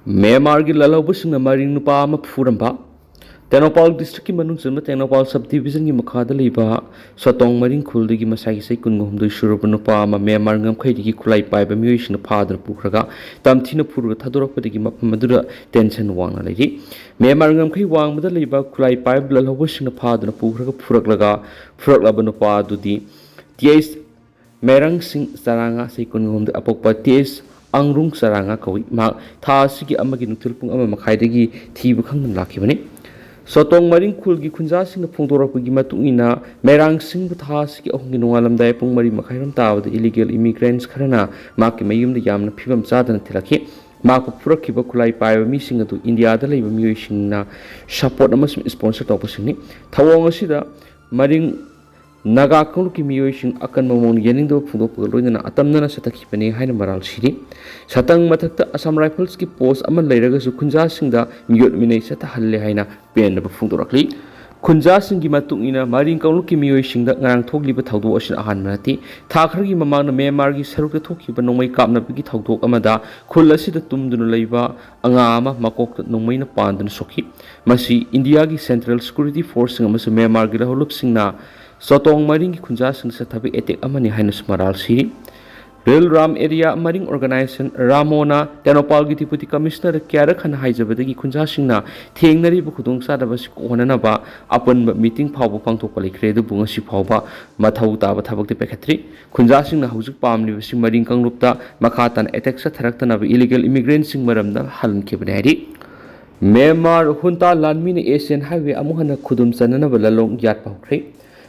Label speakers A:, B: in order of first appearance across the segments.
A: Myanmar की ललौबसिंग मरिंग नुपा अमा फुरंबा तेनोपाल district की मनुंग चंबा तेनोपाल सब डिवीजन की मखादा लेबा सतोंग मरिंग खुलदी की मसाई से कुनगुमदु शुरुब नुपा अमा म्यांमार ngam की खुलाई पाइबा मियोइसिन फादर पुखरगा तमथिन फुरगा थादोरपदि की मफम मदुरा टेंशन वांगना लेरि म्यांमार ngam वांगबदा लेबा खुलाई पाइब ललौबसिंग फादर पुखरगा फुरकलाबा नुपा दुदी टीएस मेरंग सिंह सरांगा से कुनगुमदु अपोकपा टीएस अंगरुंग सरांगा कवि मा थासी की अमगी नुथुलपुंग अमा मखाइदगी थीब खंगन लाखिबने सतोंग मरिंग खुलगी खुंजासिंग फोंदोरपगी मतुंगिना मेरांग सिंह थासी की अहुंगी नोंगालमदाय पुंग मरि मखाइरम तावद इलीगल इमिग्रेंट्स खरना माकी मयुमद यामना फिबम चादन थिलखि माको पुरखिबा खुलाई पाइबा मिसिंग अदु इंडियादा लेबा मियोइसिंगना सपोर्ट अमसुम स्पॉन्सर तौबसिंगनि थवोंग असिदा मरिंग नागा कांगलु की मियोइसिंग अकन ममोन येनिंदो फुंदोपग लोइना अतमना सतखिबने हाइन मराल सिरि सतंग मथक्ता असम राइफल्स की पोस्ट अमन लेरगसु खुंजासिंगदा मियोट मिनै सतहल्ले हाइना पेनब फुंदोरखलि खुंजासिंग की मतुंगिना मरिंग कांगलु की मियोइसिंगदा ngarang थोगलिबा थौदो असिन अहान मनति थाखरगी ममांगना म्यांमार की सरुकता थोखिबा नोंमै कापनाबगी थौदोक अमदा खुल असिदा तुमदुना लेबा अंगा अमा मकोक्ता नोंमैना पांदना सोखि मसी इंडिया की सेंट्रल सिक्योरिटी फोर्स अमसु म्यांमार की लहलुपसिंगना सतोंग मरिंग की खुंजासिंग सथबी एटेक अमनि हाइन स्मराल सिरि रेल राम एरिया मरिंग ऑर्गेनाइजेशन रामोना तेनोपाल की डिप्यूटी कमिश्नर क्यार खन हाइजबदगी खुंजासिंगना थेंगनरिबा खुदोंग सादबसि कोहननबा अपन मीटिंग फावबा पांगथोकपा लेख्रे दु बुंगसि फावबा मथौ ताबा थबकते पेखत्रि खुंजासिंगना हुजुक पामलिबसि मरिंग कांगलुपता मखातन एटेक सथरक्तनबा इलीगल इमिग्रेंट सिंग मरमदा हलनखिबने हारि म्यांमार हुंता लानमीने एशियन हाईवे अमुहन खुदुम चननबा ललोंग यातपा होख्रे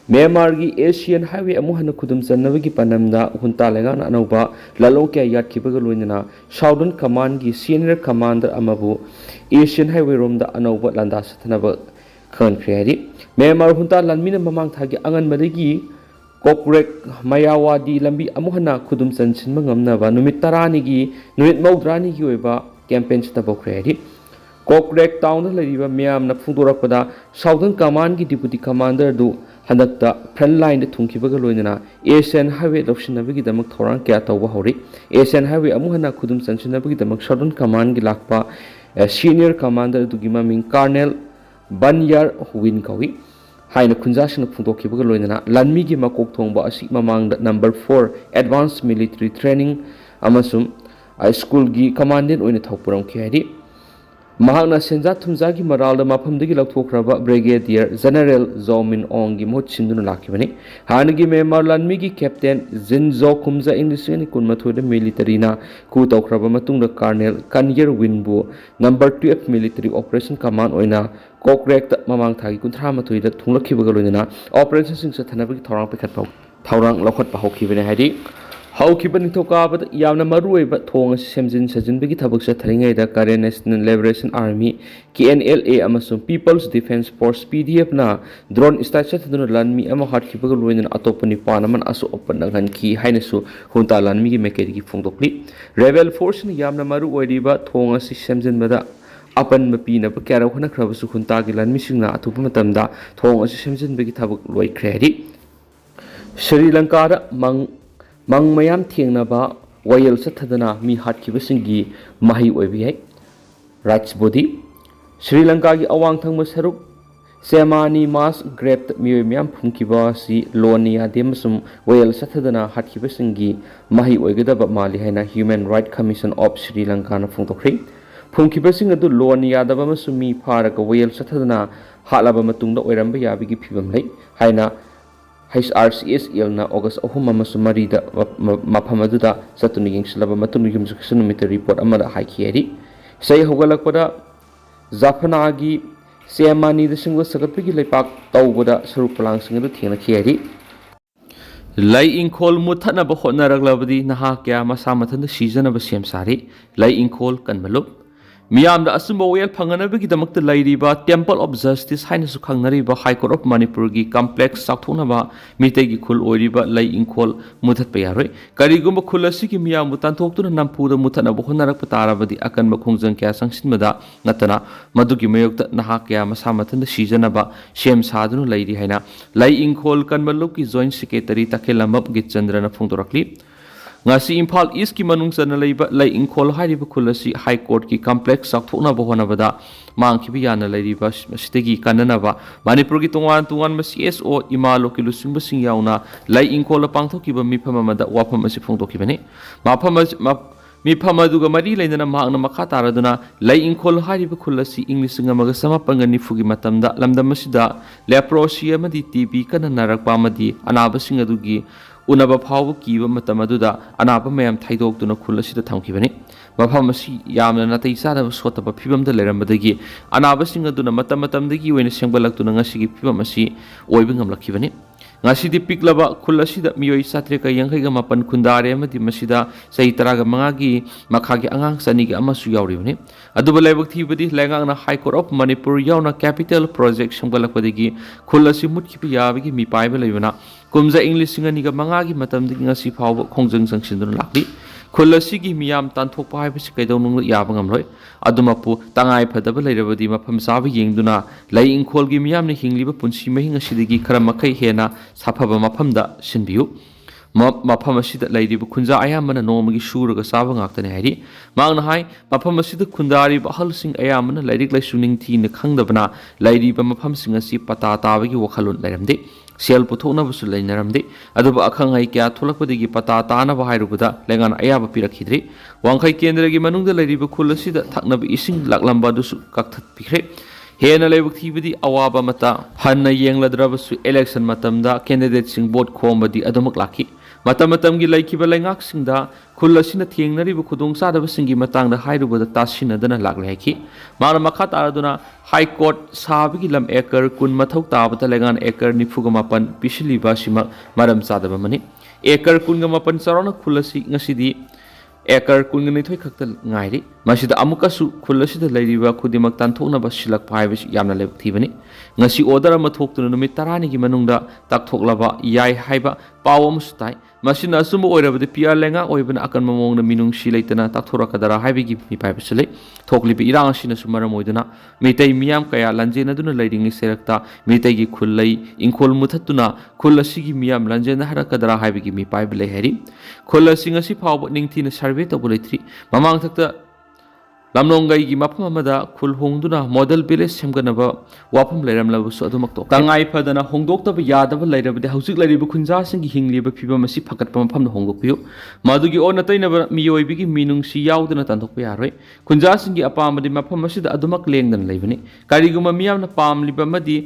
A: म्यांमार की एशियन हाईवे अमुहन खुदुम चनबगी पनमदा हुंता लेगान अनौबा ललों क्या यादखिबगा लोइनना साउदर्न कमांड की सीनियर कमांडर अमबु एशियन हाईवे रोमदा अनौबा लंदा सथनबा खनख्रे हारि म्यांमार हुंता लानमीना ममांग थागी अंगनबदगी कोकरेक मयावादी लंबी अमुहना खुदुम चनसिनबा ngamnaba नुमित 10 की नुमित 9 की ओइबा कैंपेन सतबख्रे हारि कोकरेक टाउन लेरिबा म्यामना फुंदोरकपदा साउदर्न कमांड की डिप्यूटी कमांडर दु हंदकता फ्रंट लाइन थुंखिबगा लोइनना एशियन हाईवे लौसिनबगी दमक थौरांग क्या तौबा हौरि एशियन हाईवे अमुहना खुदुम चनसिनबगी दमक साउदर्न कमांड की Lakpa senior commander दुगी ममिंग colonel बनयार win कवि हाइन खुंजासिंग फुंदोखिबगा लोइनना लानमी की मकोक थोंबा असि ममांग नंबर 4 एडवांस मिलिट्री ट्रेनिंग अमसुम स्कूल की कमांडेंट ओइना थौपुरम खिहारि महांगना सेंजा थुमजा की मराल मफमदगी लौथोख्रबा ब्रिगेडियर जनरल जोमिन ओंग की मोहत सिंदुना लाखिबने हानगी म्यांमार लानमी की कैप्टन जिनजो खुमजा इंग्लिश कुनमथोद मिलिटरीना कु तौख्रबा मतुंगदा कर्नल कन्यर विनबु नंबर 12 मिलिटरी ऑपरेशन कमांड ओइना कोकरेक ममांग थागी 38 दा थुंगलखिबगा लोइना ऑपरेशन सिंग सथनबगी थौरांग पेखतपा थौरांग लौखतपा होखिबने हादि हौखिबा निथौकाबद यामना मरुओइबा थोंग सेमजिन सजिनबगी थबक चथरिङैदा Karen National Liberation Army KNLA अमसुं पीपल्स डिफेंस फोर्स PDF ना ड्रोन स्ट्राइक चथदुना लानमी अमा हाटखिबगा लोइना अतोपनि पानमन असो ओपन नंगनखि हाइनसु हुंता लानमी की मेकेरिगी फोंदोक्लि रेबेल फोर्स नि यामना मरुओइरिबा थोंग असि सेमजिनबदा अपन पीनब क्यारा होनख्रबसु हुंता की लानमीसिंगना अथुप मतमदा थोंग असि सेमजिनबगी थबक लोइख्रे हारि श्रीलंकादा मंग मयाम थेंगनबा वायल सथदना मी हाटखिबसिंगी माही ओइबियाई राइट्स बॉडी श्रीलंका की अवांग थंगब सरुक सेमानी मास ग्रेप्ट मियोय म्याम फुंखिबासी लोनिया देमसुम वायल सथदना हाटखिबसिंगी माही ओइगदबा माली हाइना human right commission of Sri Lanka ना फुंदोख्रि फुंखिबसिंग अदु लोनिया दबमसु मी फारक वायल सथदना हालाबा मतुंगदा ओइरंबा याबिगी फिबम लै हाइना HRCSL ना अगस्त 3 दा मफमदुदा चतुनि यंगसलबा मतुनि युमसुकसन नुमित रिपोर्ट अमदा हाइखियरि सै होगलकपदा जाफनागी सेमानी दसिंगो सगतपगी लेपाक तौबदा सरुक पलांगसिंग दु थेंगनखियरि लै इंखोल मुथनब होनरगलबदी नहा क्या मसा मथन सीजनब सेम सारी लै इंखोल कनबलुप मियामदा असुंबा वेल फंगनबगीदमक्त लैरिबा टेम्पल ऑफ जस्टिस हाइनसु खंगनरिबा हाई कोर्ट ऑफ मणिपुर की कॉम्प्लेक्स चाथोनबा मितेगी खुल ओरिबा लै इंखोल मुथत पयारोय करिगुंबा खुल असि की मियामु तांथोक्तुना नंपुदा मुथनब होनरक ताराबदी अकनब खोंजंग क्या संगसिनबदा नतना मदुगी मयोक्ता नहा क्या मसा मथन सीजनबा सेम सादुनु लैरि हाइना लै इंखोल कनबलुप की जॉइंट सेक्रेटरी तखेलमब गिचंद्रना फोंदोरकली ngasi Imphal East ki manung chana leiba lei ingkhol hairiba khul asi High Court ki complex sakthoknaba honabada mangkhibi yana leiriba sidagi kananaba Manipur ki tungan ma CSO imalo ki lusingba sing yauna lei ingkhol pangthokiba mifam amada wafam asi phongtokibani mifam aduga mari leindana mahakna makha taraduna lei ingkhol hairiba khul asi English ngamaga samapanga nifugi matamda lamdam asida leprosia amadi TB kana narakpa amadi anaba sing adugi unaba phawbu kiba matam aduda anaba mayam thaidokduna khul asida thamkibani mafam asi yamna natai sadaba sotaba phibamda lerambadagi anaba sing aduna matamdagi oina sengbalakduna ngasigi phibam asi oiba ngamlakhibani ngasidi piklaba khul asida miyoi satreka yankhaiga mapan khundare amadi masida sahi taraga mangagi makhagi angang sanigi amasu yauribani aduba laibak thibadi lengangna High Court of Manipur yauna capital project sengbalakpadagi khul asi mutkibi yabagi mi paiba leibana kumza English singaniga mangagi matamdagi ngasi phawba khongjang sangsinduna lakli khul asigi miyam tanthokpa haibasi kaidonung yaba ngamloi adumapu tangai phadaba leirabadi mafam sabi yengduna lei ingkholgi miyamna hingliba punsi mahi ngasidagi khara makai hena saphaba mafamda sinbiu mafam asida leiriba khunja ayamana nomagi shuraga saba ngaktane hairi mangna hai mafam asida khundari bahalsing ayamana leirik laisuning thina khangdabana leiriba mafam singasi pata tabagi wakhalun leiramde sel puthokna busu leinaramde aduba akhangai kya tholakpadagi pata tana ba hairubada lengan ayaba pirakhidri wangkhai kendragi manungda leiriba khul asida thaknaba ising laklamba dusu kakthat pikre hena leibuk thibadi awaba mata hanna yengladrabasu election matamda candidate sing vote khomadi adumak lakhi matamgi laikhiba lengak singda khul asina thengnariba khudong sadaba singi matangda hairubada tasinadana lakle haiki mara makha taraduna High Court sabigi lam ekar kun mathau tabata lengan ekar nifuga mapan pisiliba sima maram sadaba mani ekar kun mapan sarona khul asi ngasidi ekar kun ni thoi khakta ngairi masida amukasu khul asida leiriba khudimak tanthokna ba silak phaibi yamna leb thibani ngasi order ma thoktuna numit 10 gi manungda takthoklaba yai haiba pawam sutai masina asum oirabadi pia lenga oibana akan mamongna minung silaitana takthora kadara haibigi mi paiba sile thoklibi irang sina sumara moiduna mitai miyam kaya lanjena duna leiringi serakta mitai gi khullai ingkhol muthatuna khulasigi miyam lanjena hara kadara haibigi mi paiba lei hari khulasinga si phawba ningthina survey tobulethri mamang thakta lamnongai gi mafam amada khul hongduna model village semganaba wafam leiramlabusu adumakto tangai phadana hongdoktaba yadaba leirabadi hausik leiriba khunja singi hingliba phibam asi phakatpa mafamda hongdokpiu madugi ona tainaba miyoibigi minungsi yauduna tandokpa yaroi khunja singi apamadi mafam asida adumak lengdana leibani kariguma miyamna pamliba madi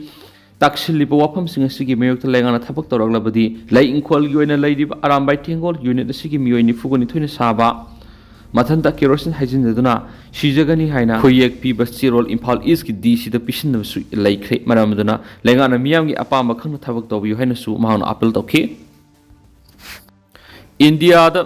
A: taksilliba wafam singa sigi mayokta lengana thabak toraklabadi lei ingkhol gi oina leiriba arambai thengol unit asigi miyoini fugoni thoina saba mathanta kerosene hajindaduna shijagani haina khoyek pi basirol Imphal East ki DC da pisin su leikhre maramaduna lengana miyamgi apamba khangna thabak tobiyu haina su mahana appeal tokhi India da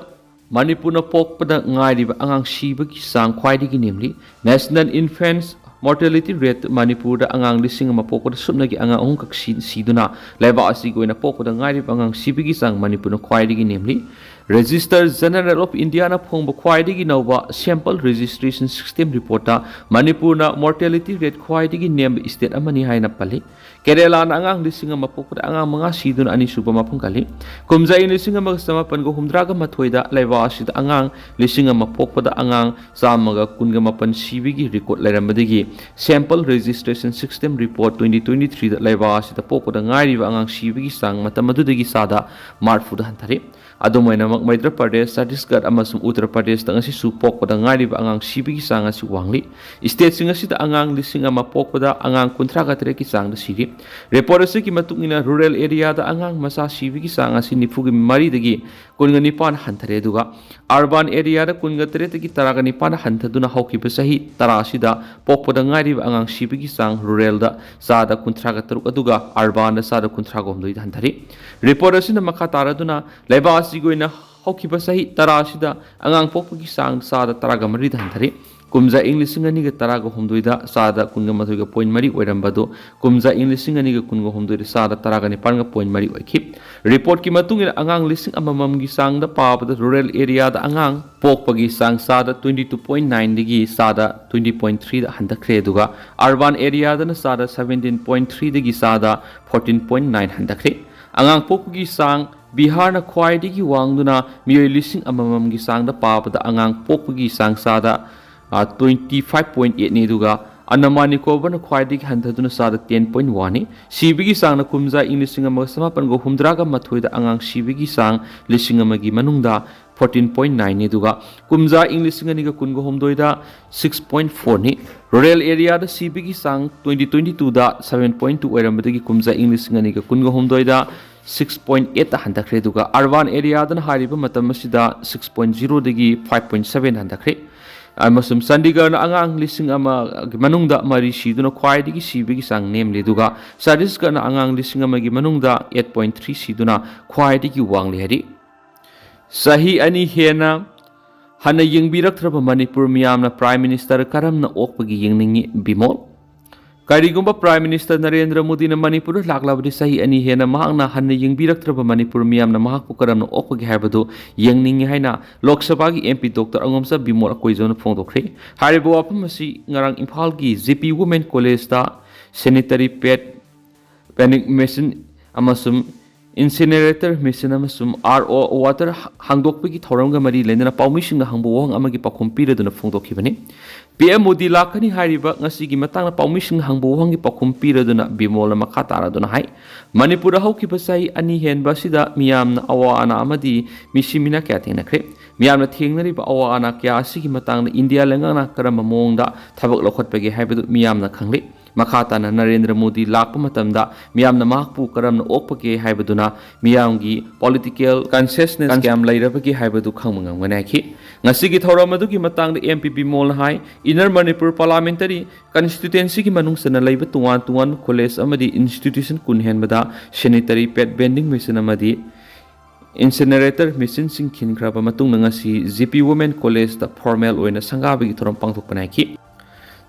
A: Manipur pokpada ngairiba angang sibagi sang khwaidigi namely National Infant Mortality Rate Manipur da angang lising ma pokpada subnagi angang ahung kak siduna leba asi goina pokpada ngairiba angang sibagi sang Manipur khwaidigi namely Register General of India na phongba khwaidigi nauba sample registration system report Manipur na mortality rate khwaidigi name state amani haina pali Kerala na angang lising ma pokpada angang mga siduna ani suba mapung kali kumjai lising ma samapan go humdraga mathoida leba asida angang lising ma pokpada angang samaga kunga mapan sibigi record lairambadigi sample registration system report 2023 da leba asida pokpada ngairiba angang sibigi sang matamadudagi sada marfuda hantari adumaina Madhya Pradesh, Chhattisgarh amasung Uttar Pradesh da ngasi su pokpada ngairiba angang sibigi sang asi wangli state singa sida angang lising ama pokpada angang kuntraga ki sang da siri report ase ki matungina rural area da angang masa sibigi sang asi nifugi mari dagi kunga nipan hantare duga urban area da kunga ki taraga nipan hantaduna haukiba sahi tarasida pokpada ngairiba angang sibigi sang rural da sada kuntraga taruk aduga urban da sada kuntraga homdoi hantari report ase na makha taraduna leba asigoina haukiba sahi tarasida angang pokpagi sang sada taraga mari hantari kumza English singaniga taraga homdoida sada kunga mathoiga point mari oirambado kumza English singaniga kunga homdoida sada taraga ni paranga point mari oikhi report ki matungina angang lising amamam gi sang da pabada rural area da angang pokpagi sang sada 22.9 digi sada 20.3 da handakre duga urban area da na sada 17.3 digi sada 14.9 handakre angang pokpagi sang Biharna khwaidagi wangduna miyoi lising amamamgi sangda pabada angang pokpagi sangsada 25.8 ni duga Andaman Nicobarna khwaidagi hantaduna sada 10.1 ni sibigi sangna kumza ing lising amaga samapan go humdraga mathoida angang sibigi sang lising amagi manungda 14.9 ni duga kumza ing lising aniga kungo homdoida 6.4 ni rural area da sibigi sang 2022 da 7.2 oirambadagi kumza ing lising aniga kungo homdoida 6.8 handakre duga urban area dan hariba matam asida 6.0 dagi 5.7 handakre amasum Chandigarh na angang lising ama manungda mari siduna khwaidagi sibigi sang nemli duga Chhattisgarh na angang lising ama gi manungda 8.3 siduna khwaidagi wangli hari sahi ani hena hana yengbiraktraba Manipur miyamna Prime Minister karamna okpagi yengningi bimol Karigumba Prime Minister Narendra Modi na Manipur laklabadi sahi ani hena mahakna hana yengbiraktraba Manipur miyamna mahakpu karamna okpagi haibadu yengningi haina Lok Sabha gi MP Dr. Angomsa Bimol akoizona phongdokre haribo wapam asi ngarang Imphal gi GP Women College da sanitary pad panic machine amasum incinerator machine amasum RO water hangdokpagi thoramga mari lendana paumising na hangbo wang amagi pakhum piraduna phongdokhibani PM Modi lakani hariba ngasigi matangna paumising hangbo wangi pakhum piraduna bimol makha taraduna hai Manipur haukiba sai ani henba sida miyamna awa ana amadi misimina kya thenakre miyamna thengnariba awa ana kya asigi matangna India lengana karama mongda thabak lokhotpagi haibadu miyamna khangli Makata na Narendra Modi lakpa matamda miyamna mahakpu karamna okpage haibaduna miyamgi political consciousness kyam lairabagi haibadu khangmangam ganaki ngasigi thoramadu matangda MP Bimol hai Inner Manipur Parliamentary Constituency ki manungsana leiba tuwan college amadi institution kunhenbada sanitary pad vending machine amadi incinerator machine sing khinkraba matung ngasi GP Women College da formal oina sangabagi thoram pangthokpanaki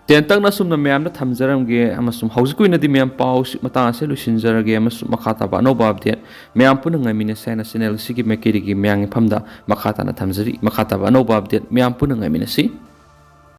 A: Tentang na sumna miyam na thamjaram ge amasum hausikuy na di miyam pao matang ase lusinjara ge amasum makata ba no babdian miyam punang ngay minasay na sinel sige mekiri ge miyang ipamda makata na thamjari makata ba no babdian miyam punang ngay minasi